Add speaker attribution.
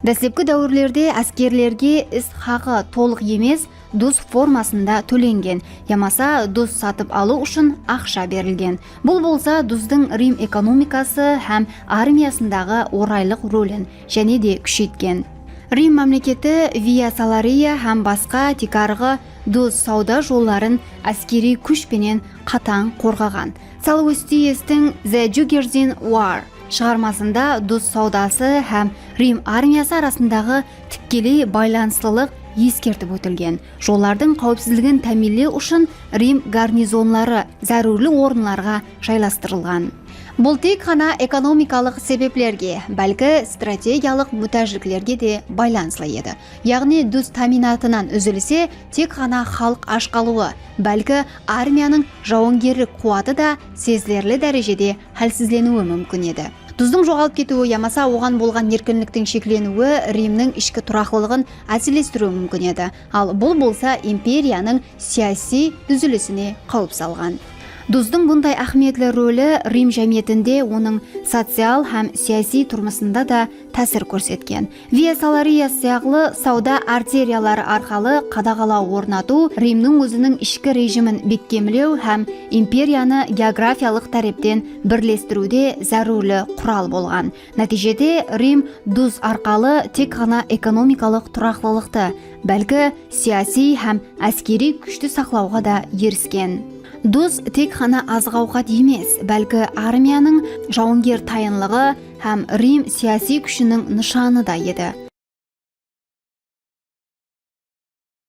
Speaker 1: Дәслепкі дәуірлерде әскерлерге іс хақы толық емес, дұз формасында төленген, ямаса дұз сатып алу үшін ақша берілген. Бұл болса дұздың Рим экономикасы һәм армиясындағы орайлық рөлін және де күшейткен. Рим мемлекеті Виа Салария һәм басқа тикарғы дұз сауда жолларын әскери күшпенен қатаң қорғаған. Салуистиестің The Juggers in War шығармасында дұз саудасы һәм Рим армиясы арасындағы тікелей байланыстылық ескертіп өтілген. Жоллардың қауіпсіздігін тәминлеу үшін Рим гарнизонлары зәрулі орынларға жайластырылған. Бұл тек қана экономикалық себеплерге, бәлкі стратегиялық мүтәжіліктерге де байланысты еді. Яғни дұз таминатынан үзілсе, тек қана халық аш қалуы, бәлкі армияның жауынгерлік қуаты да сезілерлі дәрежеде хәлсізленуі мүмкін еді. Дұздың жоғалып кетуі ямаса оған болған еркінліктің шекленуі Римнің ішкі тұрақлылығын әсерлестіруі мүмкін еді. Ал бұл болса империяның саяси түзілісіне қауіп салған. Дұздың бұндай ахметлі рөлі Рим жәмиетінде оның социал һәм саяси тұрмысында да тәсір көрсеткен. Виа Салария сияғлы сауда артериялары арқалы қадағалау орнату Римнің өзінің ішкі режимін бекемлеу һәм империяны географиялық тәрептен бірлестіруде зәрулі құрал болған. Нәтижеде Рим дұз арқалы тек қана экономикалық тұрақлылықты, бәлкі саяси һәм әскери күшті сақлауға да еріскен. Дұз тек қана азық-ауқат емес, бәлкі армияның жауынгер тайынлығы һәм Рим саяси күшінің нышаны да еді.